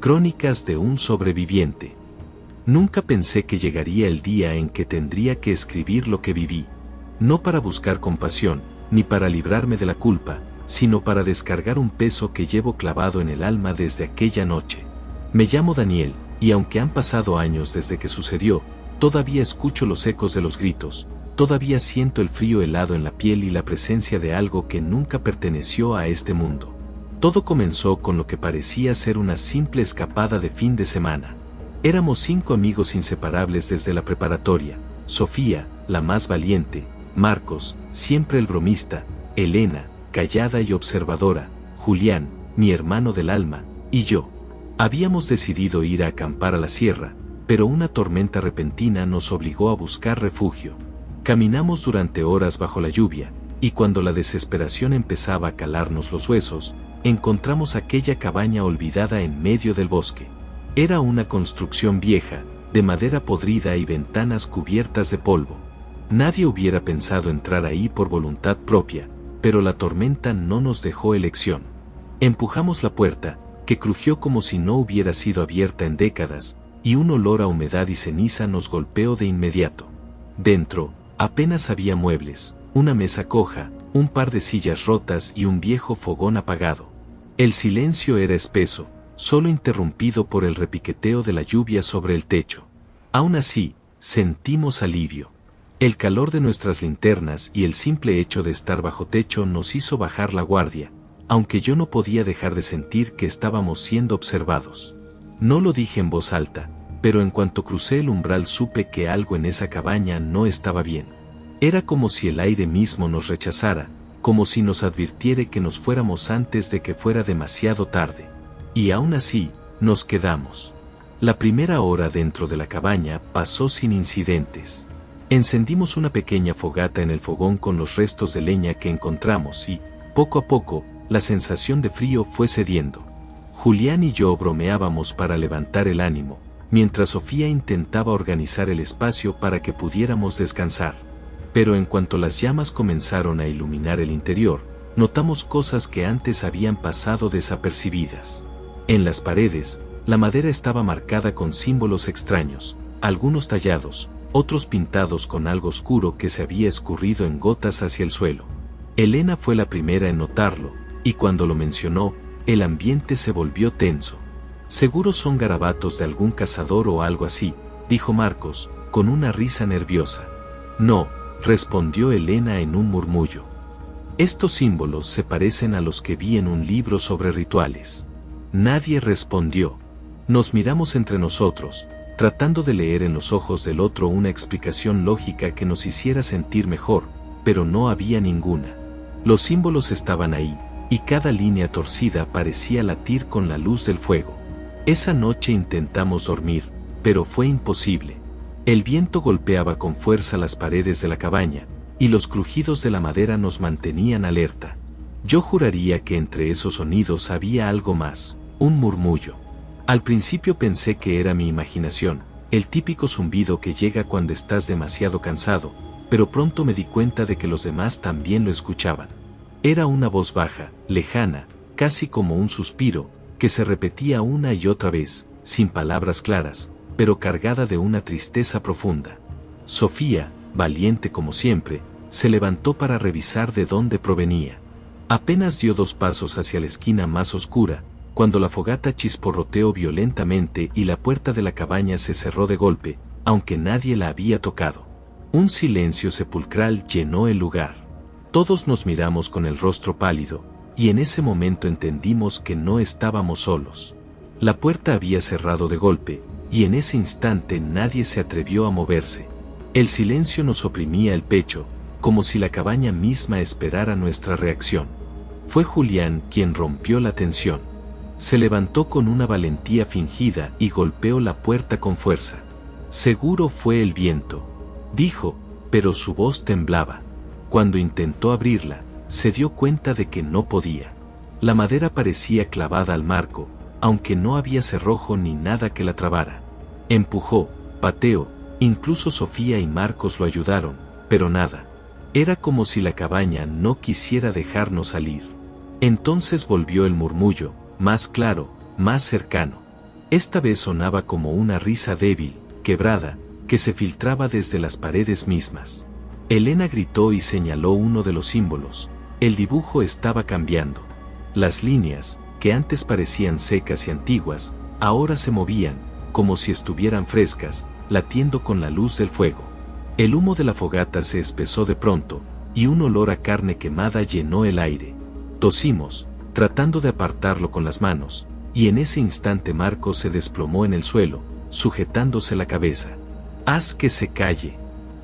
Crónicas de un sobreviviente. Nunca pensé que llegaría el día en que tendría que escribir lo que viví. No para buscar compasión, ni para librarme de la culpa, sino para descargar un peso que llevo clavado en el alma desde aquella noche. Me llamo Daniel, y aunque han pasado años desde que sucedió, todavía escucho los ecos de los gritos, todavía siento el frío helado en la piel y la presencia de algo que nunca perteneció a este mundo. Todo comenzó con lo que parecía ser una simple escapada de fin de semana. Éramos 5 amigos inseparables desde la preparatoria: Sofía, la más valiente; Marcos, siempre el bromista; Elena, callada y observadora; Julián, mi hermano del alma; y yo. Habíamos decidido ir a acampar a la sierra, pero una tormenta repentina nos obligó a buscar refugio. Caminamos durante horas bajo la lluvia, y cuando la desesperación empezaba a calarnos los huesos, encontramos aquella cabaña olvidada en medio del bosque. Era una construcción vieja, de madera podrida y ventanas cubiertas de polvo. Nadie hubiera pensado entrar ahí por voluntad propia, pero la tormenta no nos dejó elección. Empujamos la puerta, que crujió como si no hubiera sido abierta en décadas, y un olor a humedad y ceniza nos golpeó de inmediato. Dentro, apenas había muebles, una mesa coja, un par de sillas rotas y un viejo fogón apagado. El silencio era espeso, solo interrumpido por el repiqueteo de la lluvia sobre el techo. Aún así, sentimos alivio. El calor de nuestras linternas y el simple hecho de estar bajo techo nos hizo bajar la guardia, aunque yo no podía dejar de sentir que estábamos siendo observados. No lo dije en voz alta, pero en cuanto crucé el umbral supe que algo en esa cabaña no estaba bien. Era como si el aire mismo nos rechazara, como si nos advirtiera que nos fuéramos antes de que fuera demasiado tarde. Y aún así, nos quedamos. La primera hora dentro de la cabaña pasó sin incidentes. Encendimos una pequeña fogata en el fogón con los restos de leña que encontramos y, poco a poco, la sensación de frío fue cediendo. Julián y yo bromeábamos para levantar el ánimo, mientras Sofía intentaba organizar el espacio para que pudiéramos descansar. Pero en cuanto las llamas comenzaron a iluminar el interior, notamos cosas que antes habían pasado desapercibidas. En las paredes, la madera estaba marcada con símbolos extraños, algunos tallados, otros pintados con algo oscuro que se había escurrido en gotas hacia el suelo. Elena fue la primera en notarlo, y cuando lo mencionó, el ambiente se volvió tenso. «Seguro son garabatos de algún cazador o algo así», dijo Marcos, con una risa nerviosa. «No», respondió Elena en un murmullo. «Estos símbolos se parecen a los que vi en un libro sobre rituales». Nadie respondió. Nos miramos entre nosotros, tratando de leer en los ojos del otro una explicación lógica que nos hiciera sentir mejor, pero no había ninguna. Los símbolos estaban ahí, y cada línea torcida parecía latir con la luz del fuego. Esa noche intentamos dormir, pero fue imposible. El viento golpeaba con fuerza las paredes de la cabaña, y los crujidos de la madera nos mantenían alerta. Yo juraría que entre esos sonidos había algo más, un murmullo. Al principio pensé que era mi imaginación, el típico zumbido que llega cuando estás demasiado cansado, pero pronto me di cuenta de que los demás también lo escuchaban. Era una voz baja, lejana, casi como un suspiro, que se repetía una y otra vez, sin palabras claras, pero cargada de una tristeza profunda. Sofía, valiente como siempre, se levantó para revisar de dónde provenía. Apenas dio 2 pasos hacia la esquina más oscura, cuando la fogata chisporroteó violentamente y la puerta de la cabaña se cerró de golpe, aunque nadie la había tocado. Un silencio sepulcral llenó el lugar. Todos nos miramos con el rostro pálido, y en ese momento entendimos que no estábamos solos. La puerta había cerrado de golpe, y en ese instante nadie se atrevió a moverse. El silencio nos oprimía el pecho, como si la cabaña misma esperara nuestra reacción. Fue Julián quien rompió la tensión. Se levantó con una valentía fingida y golpeó la puerta con fuerza. «Seguro fue el viento», dijo, pero su voz temblaba. Cuando intentó abrirla, se dio cuenta de que no podía. La madera parecía clavada al marco, aunque no había cerrojo ni nada que la trabara. Empujó, pateó, incluso Sofía y Marcos lo ayudaron, pero nada. Era como si la cabaña no quisiera dejarnos salir. Entonces volvió el murmullo, más claro, más cercano. Esta vez sonaba como una risa débil, quebrada, que se filtraba desde las paredes mismas. Elena gritó y señaló uno de los símbolos. El dibujo estaba cambiando. Las líneas, que antes parecían secas y antiguas, ahora se movían, como si estuvieran frescas, latiendo con la luz del fuego. El humo de la fogata se espesó de pronto, y un olor a carne quemada llenó el aire. Tosimos, tratando de apartarlo con las manos, y en ese instante Marcos se desplomó en el suelo, sujetándose la cabeza. «¡Haz que se calle!»,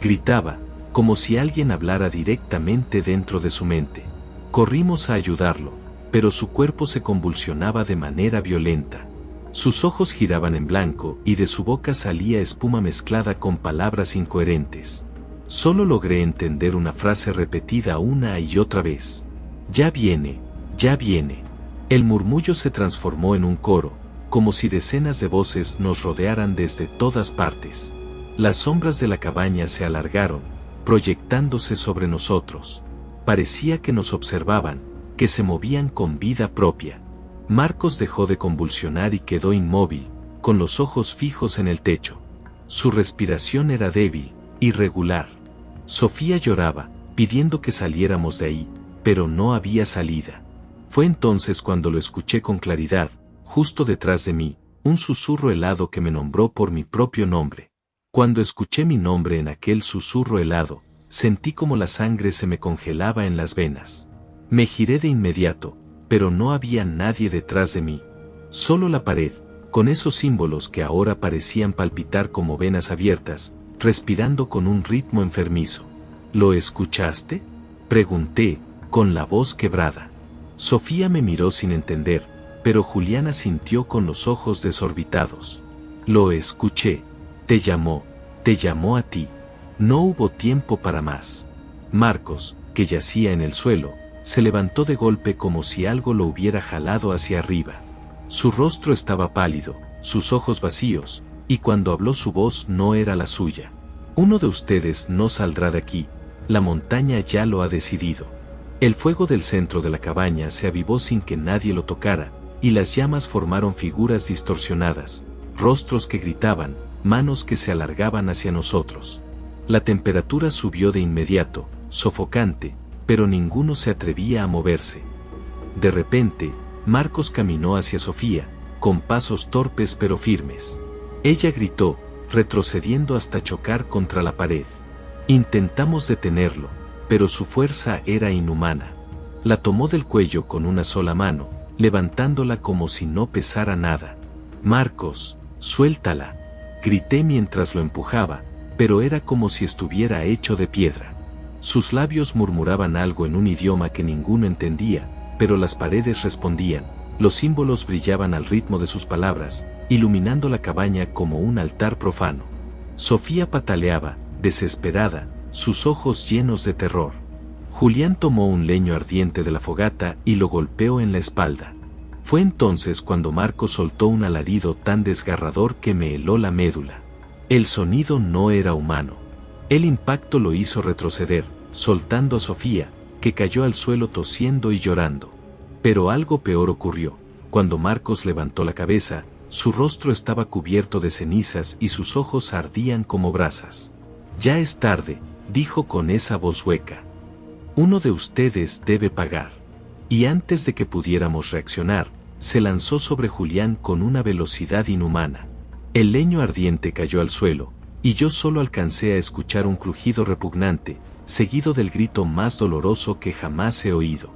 gritaba, como si alguien hablara directamente dentro de su mente. Corrimos a ayudarlo, pero su cuerpo se convulsionaba de manera violenta. Sus ojos giraban en blanco y de su boca salía espuma mezclada con palabras incoherentes. Solo logré entender una frase repetida una y otra vez. «Ya viene, ya viene». El murmullo se transformó en un coro, como si decenas de voces nos rodearan desde todas partes. Las sombras de la cabaña se alargaron, proyectándose sobre nosotros. Parecía que nos observaban, que se movían con vida propia. Marcos dejó de convulsionar y quedó inmóvil, con los ojos fijos en el techo. Su respiración era débil, irregular. Sofía lloraba, pidiendo que saliéramos de ahí, pero no había salida. Fue entonces cuando lo escuché con claridad, justo detrás de mí, un susurro helado que me nombró por mi propio nombre. Cuando escuché mi nombre en aquel susurro helado, sentí como la sangre se me congelaba en las venas. Me giré de inmediato, pero no había nadie detrás de mí. Solo la pared, con esos símbolos que ahora parecían palpitar como venas abiertas, respirando con un ritmo enfermizo. «¿Lo escuchaste?», pregunté, con la voz quebrada. Sofía me miró sin entender, pero Juliana sintió con los ojos desorbitados. «Lo escuché. Te llamó a ti». No hubo tiempo para más. Marcos, que yacía en el suelo, se levantó de golpe como si algo lo hubiera jalado hacia arriba. Su rostro estaba pálido, sus ojos vacíos, y cuando habló su voz no era la suya. «Uno de ustedes no saldrá de aquí, la montaña ya lo ha decidido». El fuego del centro de la cabaña se avivó sin que nadie lo tocara, y las llamas formaron figuras distorsionadas, rostros que gritaban, manos que se alargaban hacia nosotros. La temperatura subió de inmediato, sofocante, pero ninguno se atrevía a moverse. De repente, Marcos caminó hacia Sofía, con pasos torpes pero firmes. Ella gritó, retrocediendo hasta chocar contra la pared. Intentamos detenerlo, pero su fuerza era inhumana. La tomó del cuello con una sola mano, levantándola como si no pesara nada. «Marcos, suéltala», grité mientras lo empujaba, pero era como si estuviera hecho de piedra. Sus labios murmuraban algo en un idioma que ninguno entendía, pero las paredes respondían, los símbolos brillaban al ritmo de sus palabras, iluminando la cabaña como un altar profano. Sofía pataleaba, desesperada, sus ojos llenos de terror. Julián tomó un leño ardiente de la fogata y lo golpeó en la espalda. Fue entonces cuando Marcos soltó un alarido tan desgarrador que me heló la médula. El sonido no era humano. El impacto lo hizo retroceder, soltando a Sofía, que cayó al suelo tosiendo y llorando. Pero algo peor ocurrió. Cuando Marcos levantó la cabeza, su rostro estaba cubierto de cenizas y sus ojos ardían como brasas. «Ya es tarde», dijo con esa voz hueca. «Uno de ustedes debe pagar». Y antes de que pudiéramos reaccionar, se lanzó sobre Julián con una velocidad inhumana. El leño ardiente cayó al suelo, y yo solo alcancé a escuchar un crujido repugnante, seguido del grito más doloroso que jamás he oído.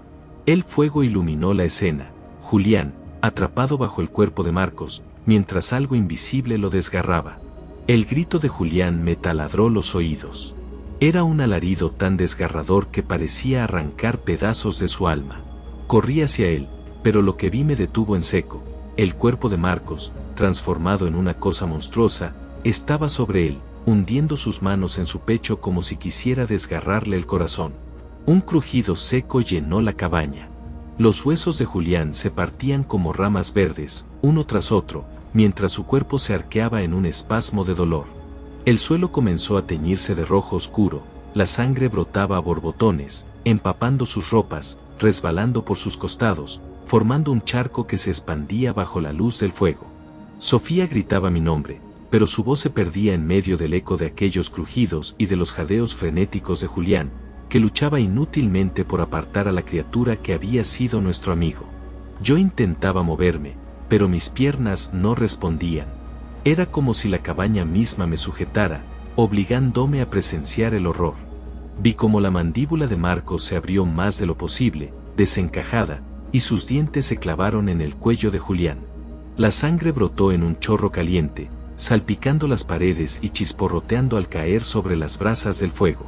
El fuego iluminó la escena, Julián, atrapado bajo el cuerpo de Marcos, mientras algo invisible lo desgarraba. El grito de Julián me taladró los oídos. Era un alarido tan desgarrador que parecía arrancar pedazos de su alma. Corrí hacia él, pero lo que vi me detuvo en seco. El cuerpo de Marcos, transformado en una cosa monstruosa, estaba sobre él, hundiendo sus manos en su pecho como si quisiera desgarrarle el corazón. Un crujido seco llenó la cabaña. Los huesos de Julián se partían como ramas verdes, uno tras otro, mientras su cuerpo se arqueaba en un espasmo de dolor. El suelo comenzó a teñirse de rojo oscuro, la sangre brotaba a borbotones, empapando sus ropas, resbalando por sus costados, formando un charco que se expandía bajo la luz del fuego. Sofía gritaba mi nombre, pero su voz se perdía en medio del eco de aquellos crujidos y de los jadeos frenéticos de Julián, que luchaba inútilmente por apartar a la criatura que había sido nuestro amigo. Yo intentaba moverme, pero mis piernas no respondían. Era como si la cabaña misma me sujetara, obligándome a presenciar el horror. Vi como la mandíbula de Marcos se abrió más de lo posible, desencajada, y sus dientes se clavaron en el cuello de Julián. La sangre brotó en un chorro caliente, salpicando las paredes y chisporroteando al caer sobre las brasas del fuego.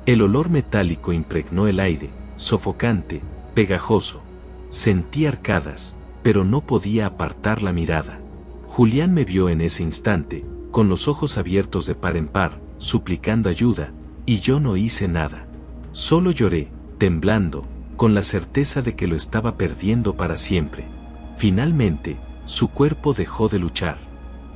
El olor metálico impregnó el aire, sofocante, pegajoso. Sentí arcadas, pero no podía apartar la mirada. Julián me vio en ese instante, con los ojos abiertos de par en par, suplicando ayuda, y yo no hice nada. Solo lloré, temblando, con la certeza de que lo estaba perdiendo para siempre. Finalmente, su cuerpo dejó de luchar.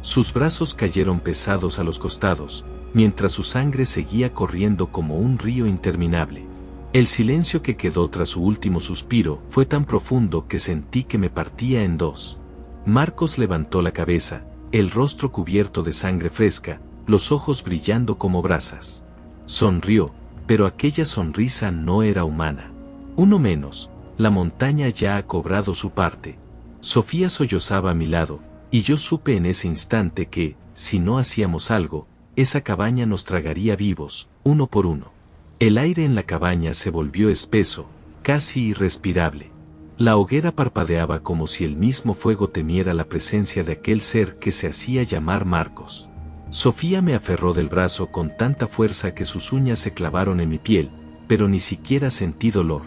Sus brazos cayeron pesados a los costados, mientras su sangre seguía corriendo como un río interminable. El silencio que quedó tras su último suspiro fue tan profundo que sentí que me partía en dos. Marcos levantó la cabeza, el rostro cubierto de sangre fresca, los ojos brillando como brasas. Sonrió, pero aquella sonrisa no era humana. Uno menos, la montaña ya ha cobrado su parte. Sofía sollozaba a mi lado, y yo supe en ese instante que, si no hacíamos algo, esa cabaña nos tragaría vivos, uno por uno. El aire en la cabaña se volvió espeso, casi irrespirable. La hoguera parpadeaba como si el mismo fuego temiera la presencia de aquel ser que se hacía llamar Marcos. Sofía me aferró del brazo con tanta fuerza que sus uñas se clavaron en mi piel, pero ni siquiera sentí dolor.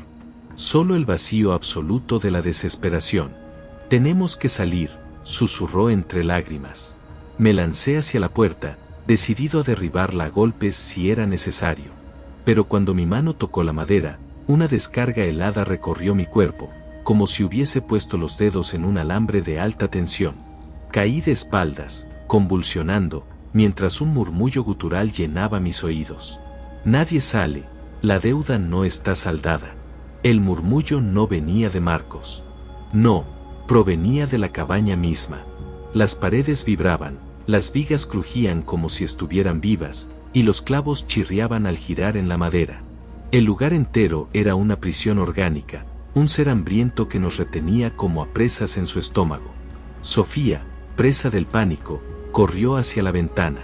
Solo el vacío absoluto de la desesperación. «Tenemos que salir», susurró entre lágrimas. Me lancé hacia la puerta, decidido a derribarla a golpes si era necesario. Pero cuando mi mano tocó la madera, una descarga helada recorrió mi cuerpo, como si hubiese puesto los dedos en un alambre de alta tensión. Caí de espaldas, convulsionando, mientras un murmullo gutural llenaba mis oídos. «Nadie sale, la deuda no está saldada». El murmullo no venía de Marcos. No, provenía de la cabaña misma. Las paredes vibraban, las vigas crujían como si estuvieran vivas, y los clavos chirriaban al girar en la madera. El lugar entero era una prisión orgánica, un ser hambriento que nos retenía como a presas en su estómago. Sofía, presa del pánico, corrió hacia la ventana.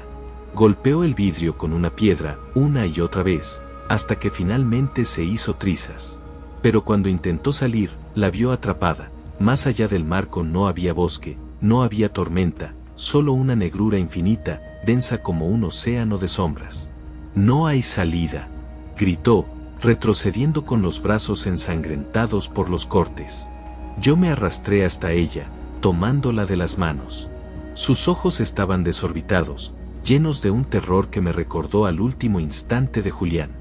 Golpeó el vidrio con una piedra una y otra vez, hasta que finalmente se hizo trizas. Pero cuando intentó salir, la vio atrapada. Más allá del marco no había bosque, no había tormenta, solo una negrura infinita, densa como un océano de sombras. «No hay salida», gritó, retrocediendo con los brazos ensangrentados por los cortes. Yo me arrastré hasta ella, tomándola de las manos. Sus ojos estaban desorbitados, llenos de un terror que me recordó al último instante de Julián.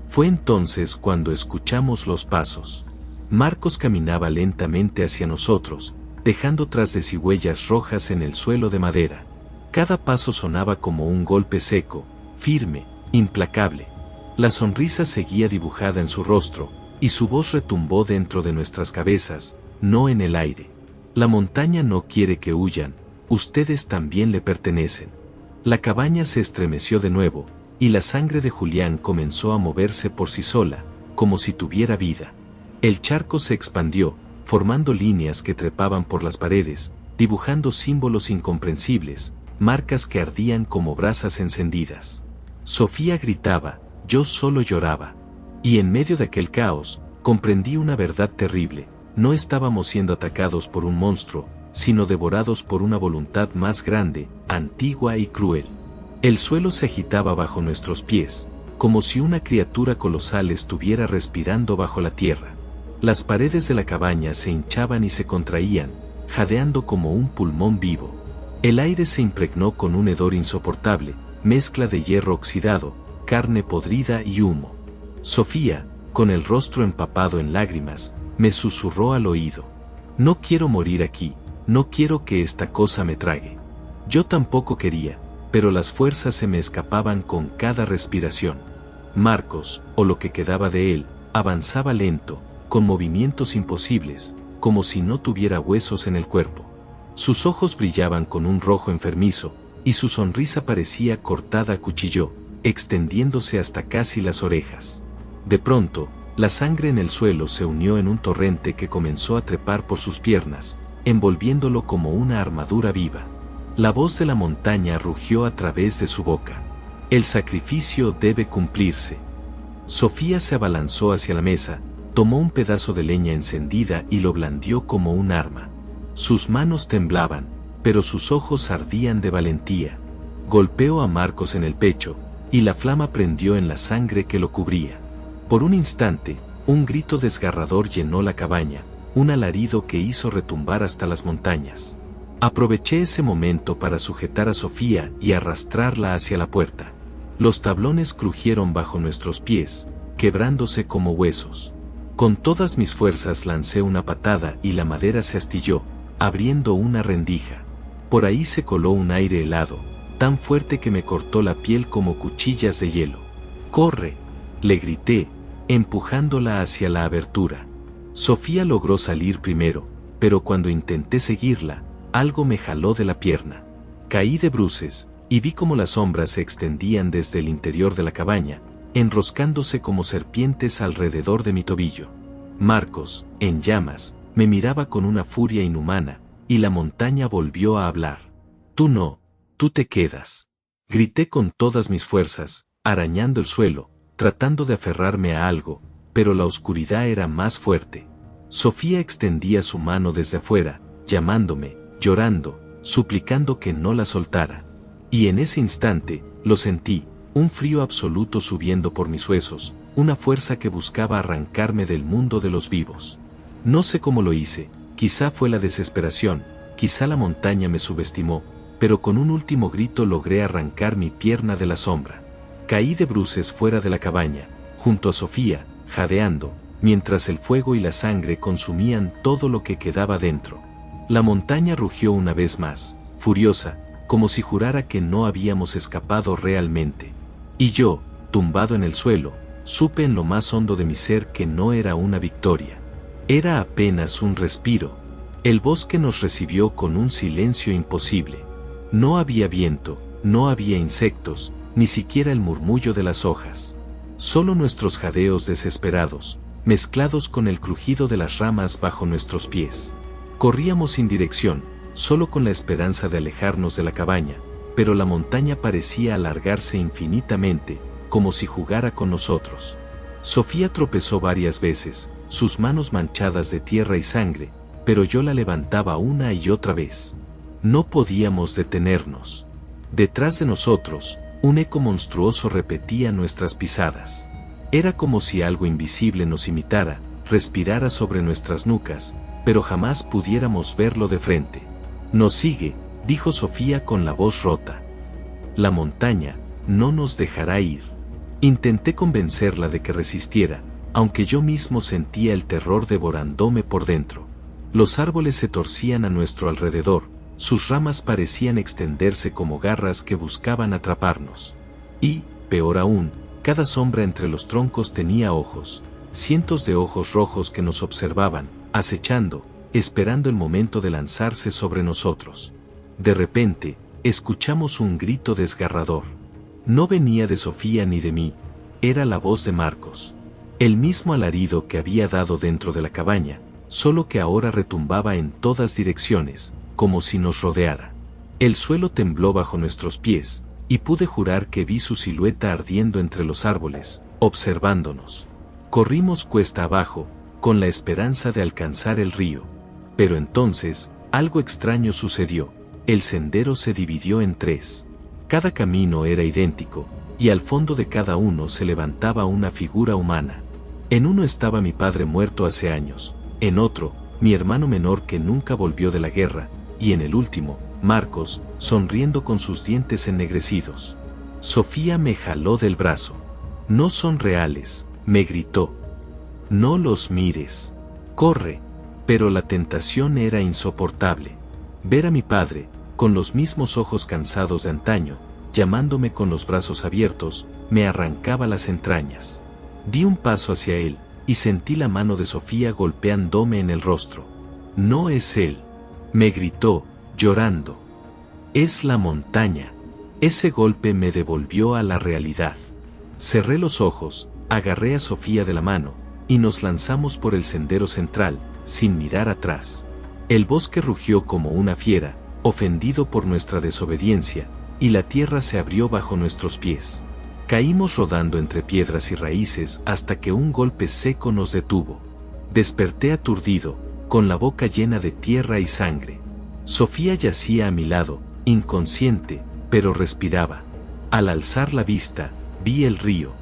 Fue entonces cuando escuchamos los pasos. Marcos caminaba lentamente hacia nosotros, dejando tras de sí huellas rojas en el suelo de madera. Cada paso sonaba como un golpe seco, firme, implacable. La sonrisa seguía dibujada en su rostro, y su voz retumbó dentro de nuestras cabezas, no en el aire. «La montaña no quiere que huyan, ustedes también le pertenecen». La cabaña se estremeció de nuevo, y la sangre de Julián comenzó a moverse por sí sola, como si tuviera vida. El charco se expandió, formando líneas que trepaban por las paredes, dibujando símbolos incomprensibles, marcas que ardían como brasas encendidas. Sofía gritaba, yo solo lloraba. Y en medio de aquel caos, comprendí una verdad terrible: no estábamos siendo atacados por un monstruo, sino devorados por una voluntad más grande, antigua y cruel. El suelo se agitaba bajo nuestros pies, como si una criatura colosal estuviera respirando bajo la tierra. Las paredes de la cabaña se hinchaban y se contraían, jadeando como un pulmón vivo. El aire se impregnó con un hedor insoportable, mezcla de hierro oxidado, carne podrida y humo. Sofía, con el rostro empapado en lágrimas, me susurró al oído: «No quiero morir aquí, no quiero que esta cosa me trague». Yo tampoco quería, pero las fuerzas se me escapaban con cada respiración. Marcos, o lo que quedaba de él, avanzaba lento, con movimientos imposibles, como si no tuviera huesos en el cuerpo. Sus ojos brillaban con un rojo enfermizo, y su sonrisa parecía cortada a cuchillo, extendiéndose hasta casi las orejas. De pronto, la sangre en el suelo se unió en un torrente que comenzó a trepar por sus piernas, envolviéndolo como una armadura viva. La voz de la montaña rugió a través de su boca. El sacrificio debe cumplirse. Sofía se abalanzó hacia la mesa, tomó un pedazo de leña encendida y lo blandió como un arma. Sus manos temblaban, pero sus ojos ardían de valentía. Golpeó a Marcos en el pecho, y la flama prendió en la sangre que lo cubría. Por un instante, un grito desgarrador llenó la cabaña, un alarido que hizo retumbar hasta las montañas. Aproveché ese momento para sujetar a Sofía y arrastrarla hacia la puerta. Los tablones crujieron bajo nuestros pies, quebrándose como huesos. Con todas mis fuerzas lancé una patada y la madera se astilló, abriendo una rendija. Por ahí se coló un aire helado, tan fuerte que me cortó la piel como cuchillas de hielo. ¡Corre!, le grité, empujándola hacia la abertura. Sofía logró salir primero, pero cuando intenté seguirla, algo me jaló de la pierna. Caí de bruces, y vi cómo las sombras se extendían desde el interior de la cabaña, enroscándose como serpientes alrededor de mi tobillo. Marcos, en llamas, me miraba con una furia inhumana, y la montaña volvió a hablar. «Tú no, tú te quedas». Grité con todas mis fuerzas, arañando el suelo, tratando de aferrarme a algo, pero la oscuridad era más fuerte. Sofía extendía su mano desde afuera, llamándome, llorando, suplicando que no la soltara. Y en ese instante, lo sentí, un frío absoluto subiendo por mis huesos, una fuerza que buscaba arrancarme del mundo de los vivos. No sé cómo lo hice, quizá fue la desesperación, quizá la montaña me subestimó, pero con un último grito logré arrancar mi pierna de la sombra. Caí de bruces fuera de la cabaña, junto a Sofía, jadeando, mientras el fuego y la sangre consumían todo lo que quedaba dentro. La montaña rugió una vez más, furiosa, como si jurara que no habíamos escapado realmente. Y yo, tumbado en el suelo, supe en lo más hondo de mi ser que no era una victoria. Era apenas un respiro. El bosque nos recibió con un silencio imposible. No había viento, no había insectos, ni siquiera el murmullo de las hojas. Solo nuestros jadeos desesperados, mezclados con el crujido de las ramas bajo nuestros pies. Corríamos sin dirección, solo con la esperanza de alejarnos de la cabaña, pero la montaña parecía alargarse infinitamente, como si jugara con nosotros. Sofía tropezó varias veces, sus manos manchadas de tierra y sangre, pero yo la levantaba una y otra vez. No podíamos detenernos. Detrás de nosotros, un eco monstruoso repetía nuestras pisadas. Era como si algo invisible nos imitara, respirara sobre nuestras nucas, pero jamás pudiéramos verlo de frente. «Nos sigue», dijo Sofía con la voz rota. «La montaña no nos dejará ir». Intenté convencerla de que resistiera, aunque yo mismo sentía el terror devorándome por dentro. Los árboles se torcían a nuestro alrededor, sus ramas parecían extenderse como garras que buscaban atraparnos. Y, peor aún, cada sombra entre los troncos tenía ojos, cientos de ojos rojos que nos observaban, acechando, esperando el momento de lanzarse sobre nosotros. De repente, escuchamos un grito desgarrador. No venía de Sofía ni de mí, era la voz de Marcos. El mismo alarido que había dado dentro de la cabaña, solo que ahora retumbaba en todas direcciones, como si nos rodeara. El suelo tembló bajo nuestros pies, y pude jurar que vi su silueta ardiendo entre los árboles, observándonos. Corrimos cuesta abajo, con la esperanza de alcanzar el río. Pero entonces, algo extraño sucedió, el sendero se dividió en tres. Cada camino era idéntico, y al fondo de cada uno se levantaba una figura humana. En uno estaba mi padre muerto hace años, en otro, mi hermano menor que nunca volvió de la guerra, y en el último, Marcos, sonriendo con sus dientes ennegrecidos. Sofía me jaló del brazo. «No son reales», me gritó. «No los mires. Corre». Pero la tentación era insoportable. Ver a mi padre, con los mismos ojos cansados de antaño, llamándome con los brazos abiertos, me arrancaba las entrañas. Di un paso hacia él, y sentí la mano de Sofía golpeándome en el rostro. «No es él», me gritó, llorando. Es la montaña. Ese golpe me devolvió a la realidad. Cerré los ojos, agarré a Sofía de la mano, y nos lanzamos por el sendero central, sin mirar atrás. El bosque rugió como una fiera, ofendido por nuestra desobediencia, y la tierra se abrió bajo nuestros pies. Caímos rodando entre piedras y raíces hasta que un golpe seco nos detuvo. Desperté aturdido, con la boca llena de tierra y sangre. Sofía yacía a mi lado, inconsciente, pero respiraba. Al alzar la vista, vi el río.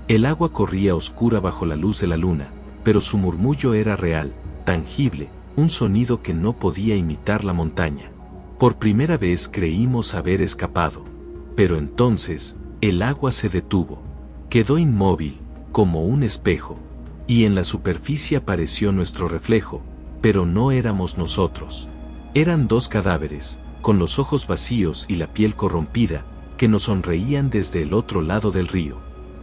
El agua corría oscura bajo la luz de la luna, pero su murmullo era real, tangible, un sonido que no podía imitar la montaña. Por primera vez creímos haber escapado. Pero entonces, el agua se detuvo. Quedó inmóvil, como un espejo. Y en la superficie apareció nuestro reflejo, pero no éramos nosotros. Eran dos cadáveres, con los ojos vacíos y la piel corrompida, que nos sonreían desde el otro lado del río.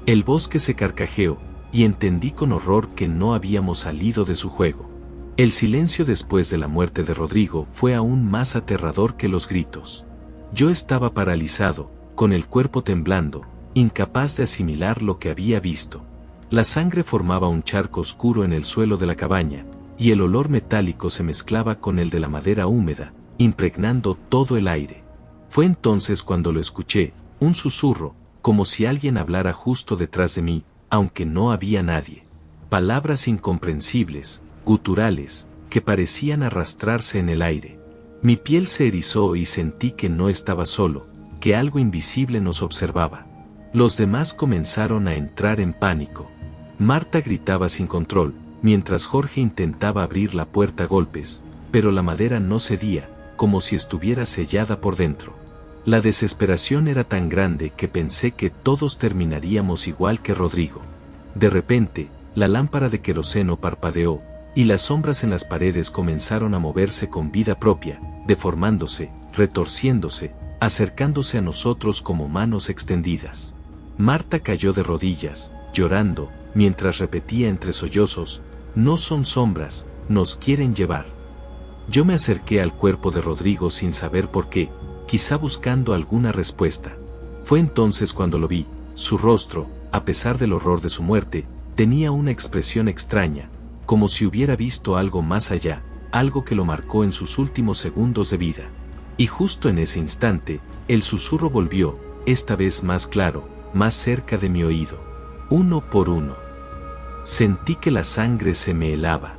El bosque se carcajeó, y entendí con horror que no habíamos salido de su juego. El silencio después de la muerte de Rodrigo fue aún más aterrador que los gritos. Yo estaba paralizado, con el cuerpo temblando, incapaz de asimilar lo que había visto. La sangre formaba un charco oscuro en el suelo de la cabaña, y el olor metálico se mezclaba con el de la madera húmeda, impregnando todo el aire. Fue entonces cuando lo escuché, un susurro, como si alguien hablara justo detrás de mí, aunque no había nadie. Palabras incomprensibles, guturales, que parecían arrastrarse en el aire. Mi piel se erizó y sentí que no estaba solo, que algo invisible nos observaba. Los demás comenzaron a entrar en pánico. Marta gritaba sin control, mientras Jorge intentaba abrir la puerta a golpes, pero la madera no cedía, como si estuviera sellada por dentro. La desesperación era tan grande que pensé que todos terminaríamos igual que Rodrigo. De repente, la lámpara de queroseno parpadeó, y las sombras en las paredes comenzaron a moverse con vida propia, deformándose, retorciéndose, acercándose a nosotros como manos extendidas. Marta cayó de rodillas, llorando, mientras repetía entre sollozos: «No son sombras, nos quieren llevar». Yo me acerqué al cuerpo de Rodrigo sin saber por qué, quizá buscando alguna respuesta. Fue entonces cuando lo vi. Su rostro, a pesar del horror de su muerte, tenía una expresión extraña, como si hubiera visto algo más allá, algo que lo marcó en sus últimos segundos de vida. Y justo en ese instante, el susurro volvió, esta vez más claro, más cerca de mi oído. Uno por uno. Sentí que la sangre se me helaba.